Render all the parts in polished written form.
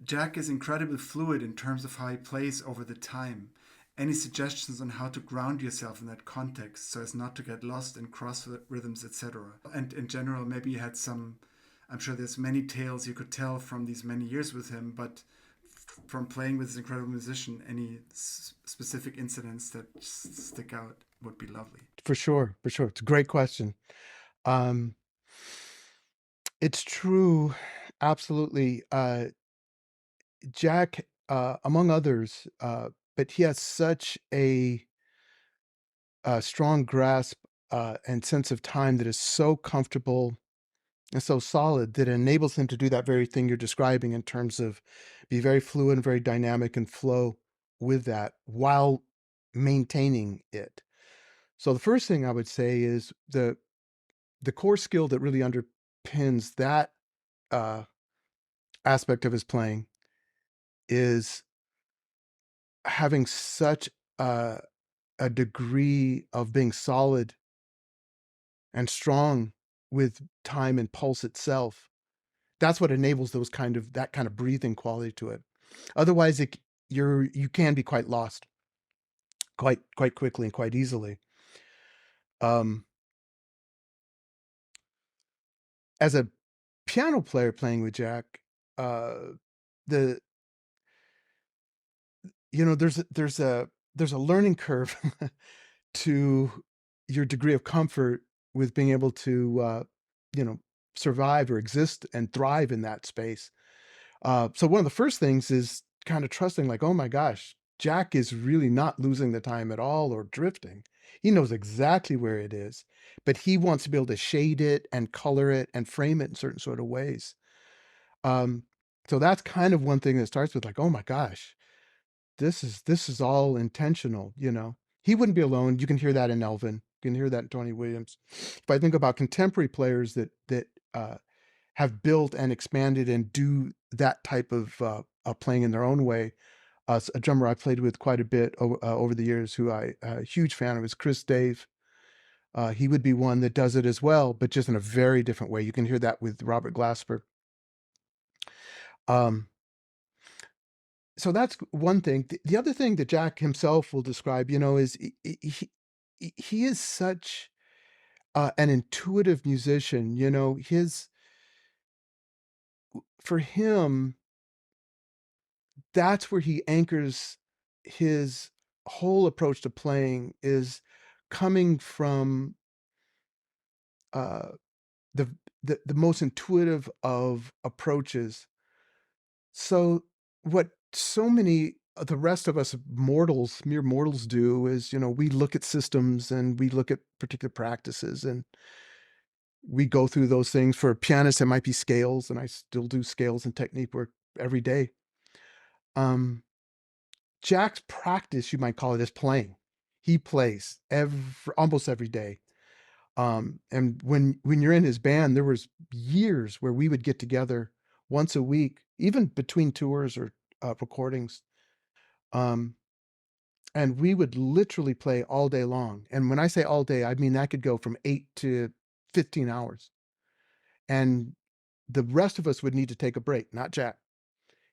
Jack is incredibly fluid in terms of how he plays over the time. Any suggestions on how to ground yourself in that context so as not to get lost in cross rhythms, etc.? And in general, maybe you had some, I'm sure there's many tales you could tell from these many years with him, but from playing with this incredible musician, any specific incidents that stick out would be lovely. For sure, for sure. It's a great question. Um, it's true, absolutely. Jack, among others, but he has such a strong grasp and sense of time that is so comfortable and so solid that it enables him to do that very thing you're describing in terms of be very fluid and very dynamic and flow with that while maintaining it. So the first thing I would say is the core skill that really underpins that uh, aspect of his playing is having such a degree of being solid and strong with time and pulse itself. That's what enables that kind of breathing quality to it. Otherwise, you can be quite lost quite quickly and quite easily. Um, as a piano player playing with Jack, uh, the there's a learning curve to your degree of comfort with being able to you know survive or exist and thrive in that space. So one of the first things is kind of trusting, like, oh my gosh, Jack is really not losing the time at all or drifting. He knows exactly where it is, but he wants to be able to shade it and color it and frame it in certain sort of ways. Um, so that's kind of one thing that starts with like, oh my gosh, this is all intentional, you know. He wouldn't be alone. You can hear that in Elvin. You can hear that in Tony Williams. If I think about contemporary players that have built and expanded and do that type of playing in their own way, a drummer I played with quite a bit over the years, who I a huge fan of, is Chris Dave. He would be one that does it as well, but just in a very different way. You can hear that with Robert Glasper. Um, so that's one thing. The other thing that Jack himself will describe, is he is such an intuitive musician. His for him, that's where he anchors his whole approach to playing is coming from uh, the, the most intuitive of approaches. So what so many of the rest of us mortals, mere mortals, do is, we look at systems and we look at particular practices and we go through those things. For a pianist, it might be scales, and I still do scales and technique work every day. Um, Jack's practice, you might call it, is playing. He plays almost every day. And when you're in his band, there was years where we would get together once a week, even between tours or recordings. Um, and we would literally play all day long. And when I say all day, I mean that could go from 8 to 15 hours. And the rest of us would need to take a break, not Jack.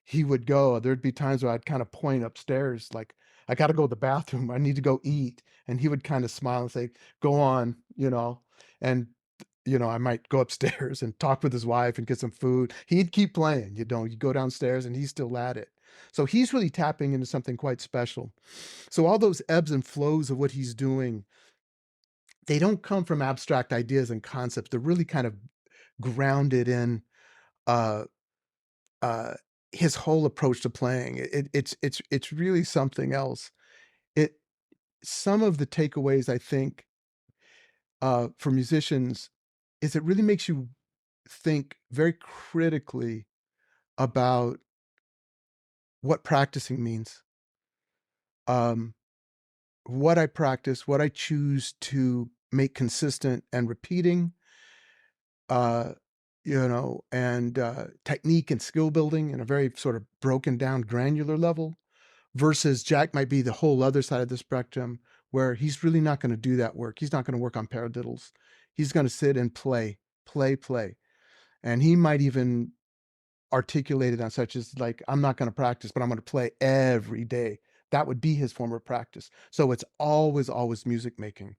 He would go. There'd be times where I'd kind of point upstairs, like, I got to go to the bathroom. I need to go eat. And he would kind of smile and say, go on. And, I might go upstairs and talk with his wife and get some food. He'd keep playing, you go downstairs and he's still at it. So he's really tapping into something quite special. So all those ebbs and flows of what he's doing, they don't come from abstract ideas and concepts. They're really kind of grounded in uh, uh, his whole approach to playing. It's really something else. It Some of the takeaways, I think, for musicians, is it really makes you think very critically about what practicing means. Um, what I practice, what I choose to make consistent and repeating, uh, and technique and skill building in a very sort of broken down, granular level, versus Jack might be the whole other side of the spectrum, where he's really not going to do that work. He's not going to work on paradiddles. He's going to sit and play, play, play. And he might even articulated on such as like, I'm not going to practice, but I'm going to play every day. That would be his form of practice. So it's always, always music making.